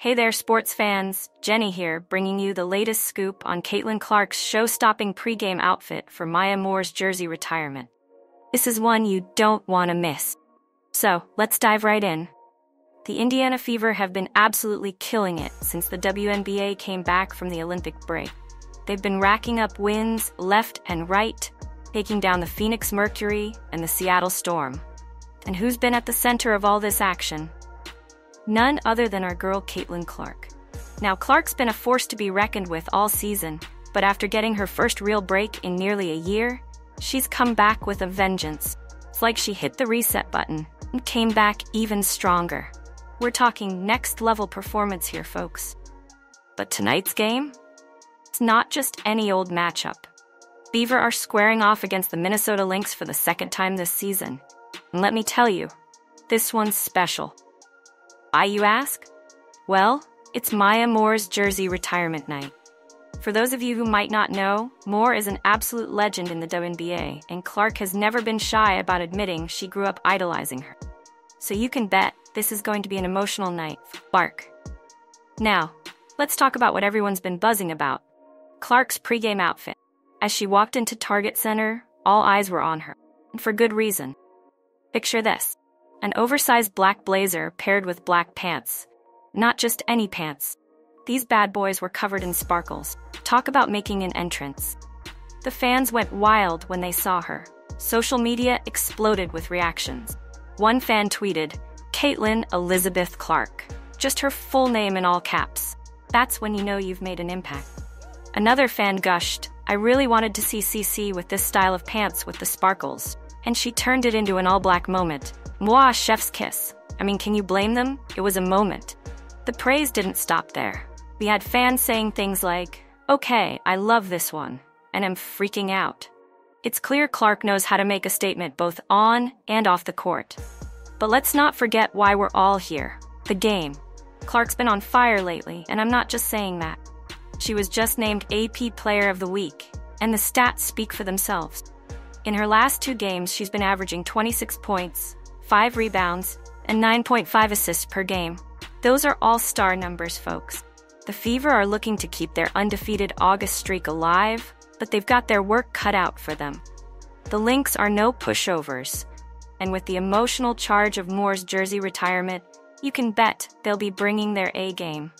Hey there, sports fans. Jenny here, bringing you the latest scoop on Caitlin Clark's show-stopping pregame outfit for Maya Moore's jersey retirement. This is one you don't want to miss. So, let's dive right in. The Indiana Fever have been absolutely killing it since the WNBA came back from the Olympic break. They've been racking up wins left and right, taking down the Phoenix Mercury and the Seattle Storm. And who's been at the center of all this action? None other than our girl Caitlin Clark. Now, Clark's been a force to be reckoned with all season, but after getting her first real break in nearly a year, she's come back with a vengeance. It's like she hit the reset button and came back even stronger. We're talking next-level performance here, folks. But tonight's game? It's not just any old matchup. Fever are squaring off against the Minnesota Lynx for the second time this season. And let me tell you, this one's special. Why, you ask? Well, it's Maya Moore's jersey retirement night. For those of you who might not know, Moore is an absolute legend in the WNBA, and Clark has never been shy about admitting she grew up idolizing her. So you can bet this is going to be an emotional night for Clark. Now, let's talk about what everyone's been buzzing about. Clark's pregame outfit. As she walked into Target Center, all eyes were on her, and for good reason. Picture this. An oversized black blazer paired with black pants. Not just any pants. These bad boys were covered in sparkles. Talk about making an entrance. The fans went wild when they saw her. Social media exploded with reactions. One fan tweeted, "Caitlin Elizabeth Clark." Just her full name in all caps. That's when you know you've made an impact. Another fan gushed, "I really wanted to see CC with this style of pants with the sparkles." And she turned it into an all-black moment. Moi, chef's kiss. I mean, can you blame them? It was a moment. The praise didn't stop there. We had fans saying things like, "Okay, I love this one, and I'm freaking out." It's clear Clark knows how to make a statement both on and off the court. But let's not forget why we're all here. The game. Clark's been on fire lately, and I'm not just saying that. She was just named AP Player of the Week, and the stats speak for themselves. In her last 2 games, she's been averaging 26 points, 5 rebounds, and 9.5 assists per game. Those are all-star numbers, folks. The Fever are looking to keep their undefeated August streak alive, but they've got their work cut out for them. The Lynx are no pushovers, and with the emotional charge of Moore's jersey retirement, you can bet they'll be bringing their A-game.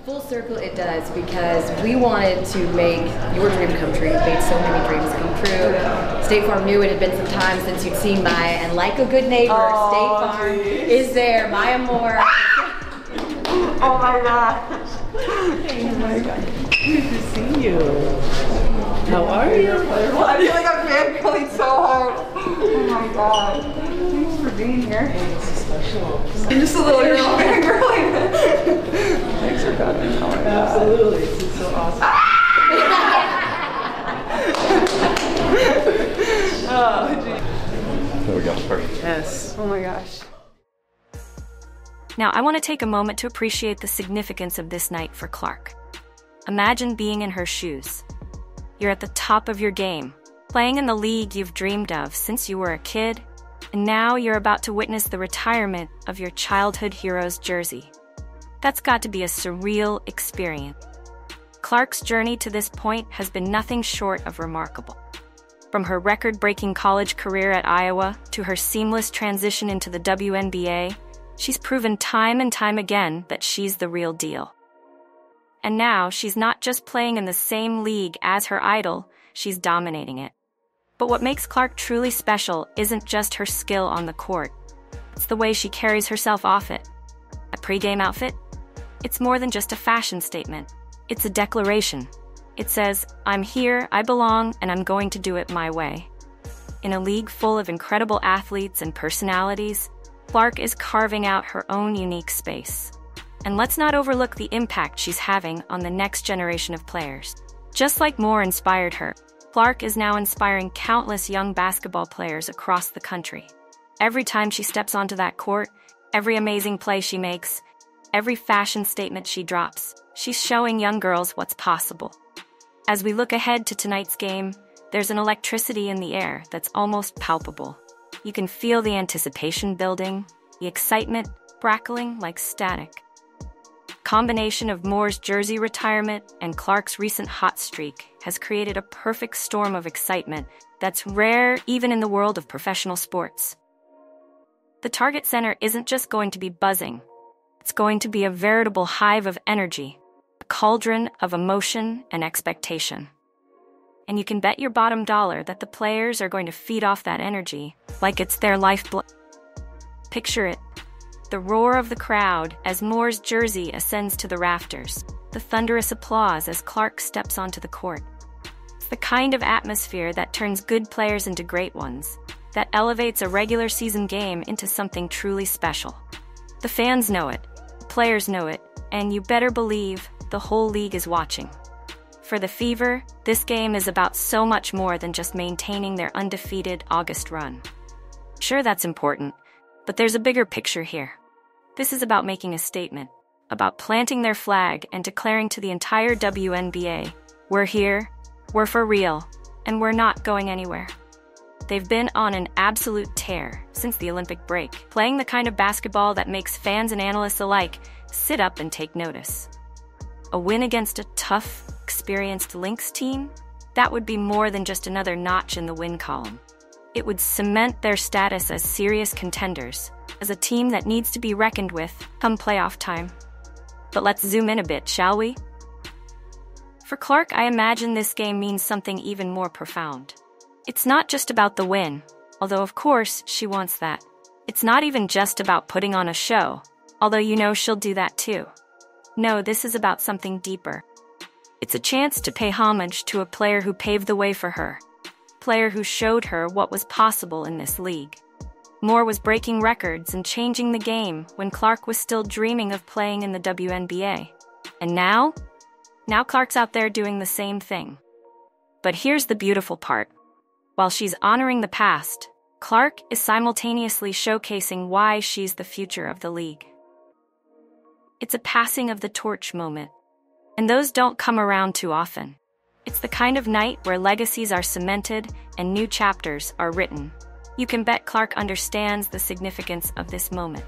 Full circle it does, because we wanted to make your dream come true. You made so many dreams come true. State Farm knew it had been some time since you'd seen Maya, and like a good neighbor, State Farm is there. Maya Moore. Oh my gosh. Oh my God. Good to see you. How are you? Well, I feel like I'm fangirling so hard. Oh my God. Thanks for being here. It's special. I'm just a little girl fangirling. Thanks for coming. Oh my God. Absolutely. This is so awesome. Oh, geez. There we go. Perfect. Yes. Oh my gosh. Now, I want to take a moment to appreciate the significance of this night for Clark. Imagine being in her shoes. You're at the top of your game, playing in the league you've dreamed of since you were a kid, and now you're about to witness the retirement of your childhood hero's jersey. That's got to be a surreal experience. Clark's journey to this point has been nothing short of remarkable. From her record-breaking college career at Iowa to her seamless transition into the WNBA, she's proven time and time again that she's the real deal. And now, she's not just playing in the same league as her idol, she's dominating it. But what makes Clark truly special isn't just her skill on the court. It's the way she carries herself off it. A pregame outfit? It's more than just a fashion statement. It's a declaration. It says, "I'm here, I belong, and I'm going to do it my way." In a league full of incredible athletes and personalities, Clark is carving out her own unique space. And let's not overlook the impact she's having on the next generation of players. Just like Moore inspired her, Clark is now inspiring countless young basketball players across the country. Every time she steps onto that court, every amazing play she makes, every fashion statement she drops, she's showing young girls what's possible. As we look ahead to tonight's game, there's an electricity in the air that's almost palpable. You can feel the anticipation building, the excitement crackling like static. combination of Moore's jersey retirement and Clark's recent hot streak has created a perfect storm of excitement that's rare even in the world of professional sports. The Target Center isn't just going to be buzzing. It's going to be a veritable hive of energy, a cauldron of emotion and expectation. And you can bet your bottom dollar that the players are going to feed off that energy like it's their lifeblood. Picture it. The roar of the crowd as Moore's jersey ascends to the rafters, the thunderous applause as Clark steps onto the court. It's the kind of atmosphere that turns good players into great ones, that elevates a regular season game into something truly special. The fans know it, the players know it, and you better believe the whole league is watching. For the Fever, this game is about so much more than just maintaining their undefeated August run. Sure, that's important, but there's a bigger picture here. This is about making a statement, about planting their flag and declaring to the entire WNBA, we're here, we're for real, and we're not going anywhere. They've been on an absolute tear since the Olympic break, playing the kind of basketball that makes fans and analysts alike sit up and take notice. A win against a tough, experienced Lynx team? That would be more than just another notch in the win column. It would cement their status as serious contenders, as a team that needs to be reckoned with come playoff time. But let's zoom in a bit, shall we? For Clark, I imagine this game means something even more profound. It's not just about the win, although of course she wants that. It's not even just about putting on a show, although you know she'll do that too. No, this is about something deeper. It's a chance to pay homage to a player who paved the way for her, a player who showed her what was possible in this league. Moore was breaking records and changing the game when Clark was still dreaming of playing in the WNBA. And now Clark's out there doing the same thing. But here's the beautiful part. While she's honoring the past, Clark is simultaneously showcasing why she's the future of the league. It's a passing of the torch moment, and those don't come around too often. It's the kind of night where legacies are cemented and new chapters are written. You can bet Clark understands the significance of this moment.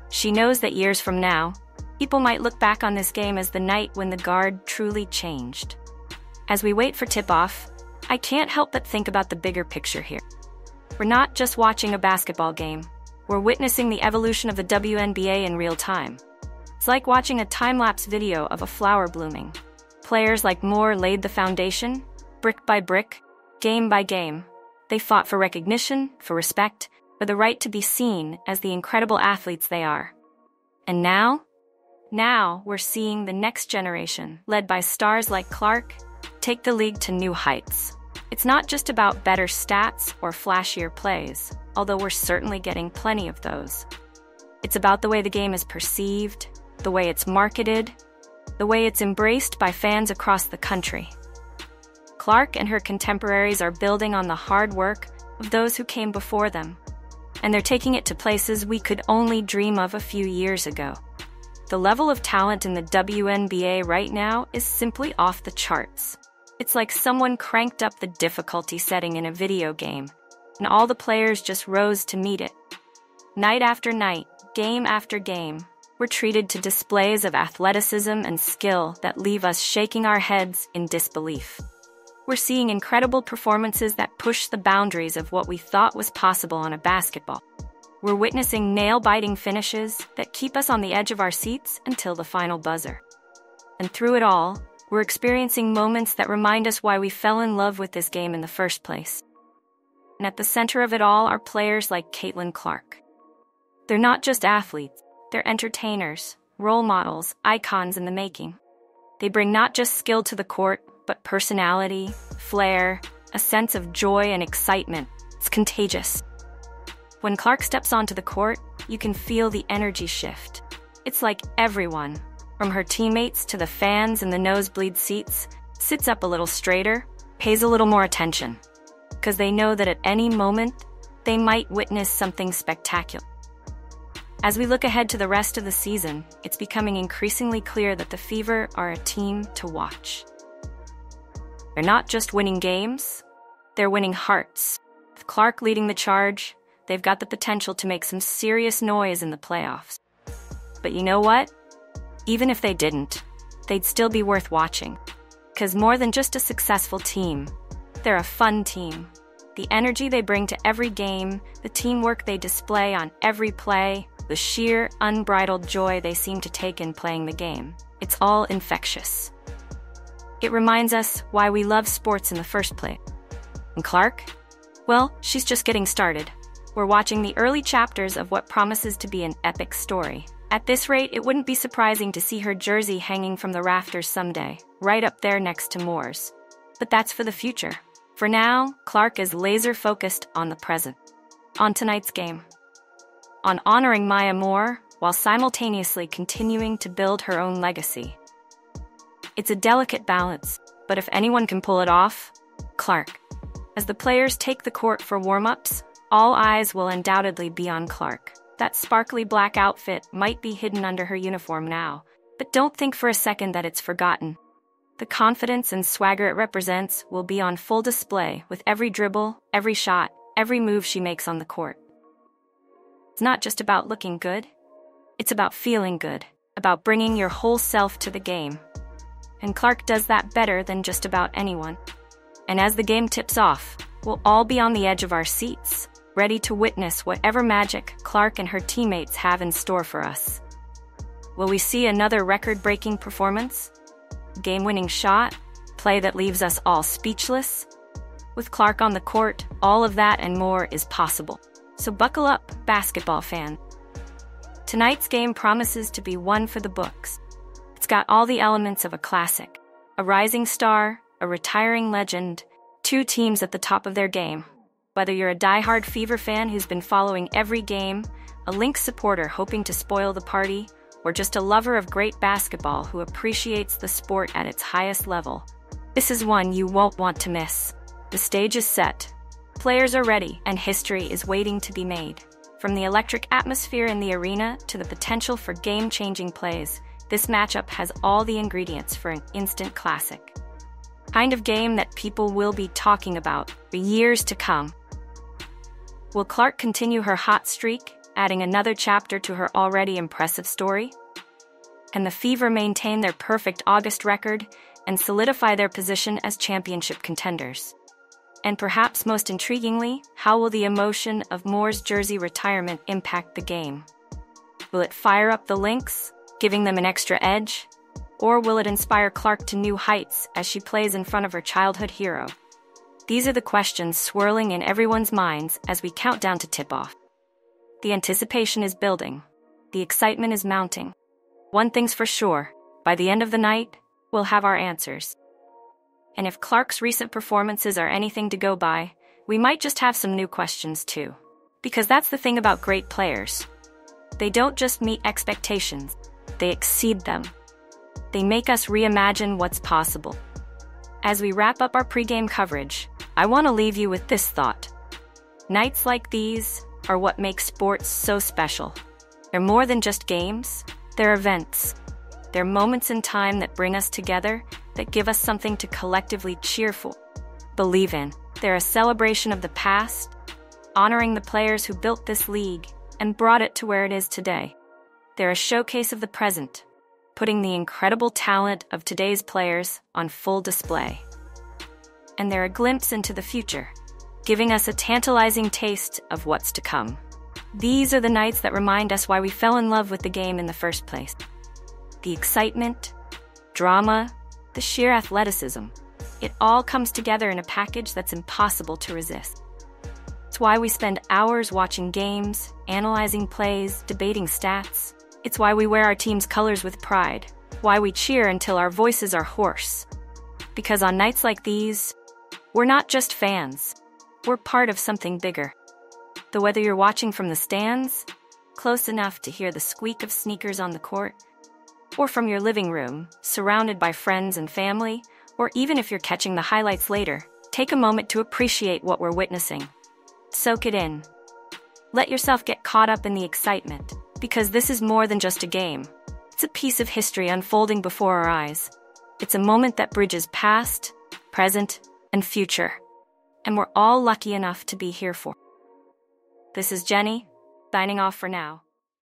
She knows that years from now, people might look back on this game as the night when the guard truly changed. As we wait for tip-off, I can't help but think about the bigger picture here. We're not just watching a basketball game. We're witnessing the evolution of the WNBA in real time. It's like watching a time-lapse video of a flower blooming. Players like Moore laid the foundation, brick by brick, game by game. They fought for recognition, for respect, for the right to be seen as the incredible athletes they are. And now we're seeing the next generation, led by stars like Clark, take the league to new heights. It's not just about better stats or flashier plays, although we're certainly getting plenty of those. It's about the way the game is perceived, the way it's marketed, the way it's embraced by fans across the country. Clark and her contemporaries are building on the hard work of those who came before them, and they're taking it to places we could only dream of a few years ago. The level of talent in the WNBA right now is simply off the charts. It's like someone cranked up the difficulty setting in a video game, and all the players just rose to meet it. Night after night, game after game, we're treated to displays of athleticism and skill that leave us shaking our heads in disbelief. We're seeing incredible performances that push the boundaries of what we thought was possible on a basketball. We're witnessing nail-biting finishes that keep us on the edge of our seats until the final buzzer. And through it all, we're experiencing moments that remind us why we fell in love with this game in the first place. And at the center of it all are players like Caitlin Clark. They're not just athletes, they're entertainers, role models, icons in the making. They bring not just skill to the court, but personality, flair, a sense of joy and excitement. It's contagious. When Clark steps onto the court, you can feel the energy shift. It's like everyone, from her teammates to the fans in the nosebleed seats, sits up a little straighter, pays a little more attention, because they know that at any moment, they might witness something spectacular. As we look ahead to the rest of the season, it's becoming increasingly clear that the Fever are a team to watch. They're not just winning games, they're winning hearts. With Clark leading the charge, they've got the potential to make some serious noise in the playoffs. But you know what? Even if they didn't, they'd still be worth watching. Because more than just a successful team, they're a fun team. The energy they bring to every game, the teamwork they display on every play, the sheer, unbridled joy they seem to take in playing the game. It's all infectious. It reminds us why we love sports in the first place. And Clark? Well, she's just getting started. We're watching the early chapters of what promises to be an epic story. At this rate, it wouldn't be surprising to see her jersey hanging from the rafters someday, right up there next to Moore's. But that's for the future. For now, Clark is laser-focused on the present. On tonight's game. On honoring Maya Moore, while simultaneously continuing to build her own legacy. It's a delicate balance, but if anyone can pull it off, Clark. As the players take the court for warm-ups, all eyes will undoubtedly be on Clark. That sparkly black outfit might be hidden under her uniform now, but don't think for a second that it's forgotten. The confidence and swagger it represents will be on full display with every dribble, every shot, every move she makes on the court. It's not just about looking good, it's about feeling good, about bringing your whole self to the game. And Clark does that better than just about anyone. And as the game tips off, we'll all be on the edge of our seats, ready to witness whatever magic Clark and her teammates have in store for us. Will we see another record-breaking performance? Game-winning shot? Play that leaves us all speechless? With Clark on the court, all of that and more is possible. So buckle up, basketball fan. Tonight's game promises to be one for the books. It's got all the elements of a classic. A rising star, a retiring legend, two teams at the top of their game. Whether you're a die-hard Fever fan who's been following every game, a Lynx supporter hoping to spoil the party, or just a lover of great basketball who appreciates the sport at its highest level, this is one you won't want to miss. The stage is set. Players are ready, and history is waiting to be made. From the electric atmosphere in the arena to the potential for game-changing plays, this matchup has all the ingredients for an instant classic. Kind of game that people will be talking about for years to come. Will Clark continue her hot streak, adding another chapter to her already impressive story? Can the Fever maintain their perfect August record and solidify their position as championship contenders? And perhaps most intriguingly, how will the emotion of Moore's jersey retirement impact the game? Will it fire up the Lynx, giving them an extra edge? Or will it inspire Clark to new heights as she plays in front of her childhood hero? These are the questions swirling in everyone's minds as we count down to tip-off. The anticipation is building. The excitement is mounting. One thing's for sure, by the end of the night, we'll have our answers. And if Clark's recent performances are anything to go by, we might just have some new questions too. Because that's the thing about great players. They don't just meet expectations, they exceed them. They make us reimagine what's possible. As we wrap up our pregame coverage, I want to leave you with this thought. Nights like these are what make sports so special. They're more than just games, they're events. They're moments in time that bring us together, that give us something to collectively cheer for, believe in. They're a celebration of the past, honoring the players who built this league and brought it to where it is today. They're a showcase of the present, putting the incredible talent of today's players on full display. And they're a glimpse into the future, giving us a tantalizing taste of what's to come. These are the nights that remind us why we fell in love with the game in the first place. The excitement, drama, the sheer athleticism. It all comes together in a package that's impossible to resist. It's why we spend hours watching games, analyzing plays, debating stats. It's why we wear our team's colors with pride, why we cheer until our voices are hoarse. Because on nights like these, we're not just fans, we're part of something bigger. Though whether you're watching from the stands, close enough to hear the squeak of sneakers on the court, or from your living room, surrounded by friends and family, or even if you're catching the highlights later, take a moment to appreciate what we're witnessing. Soak it in. Let yourself get caught up in the excitement, because this is more than just a game. It's a piece of history unfolding before our eyes. It's a moment that bridges past, present, and future. And we're all lucky enough to be here for. This is Jenny, signing off for now.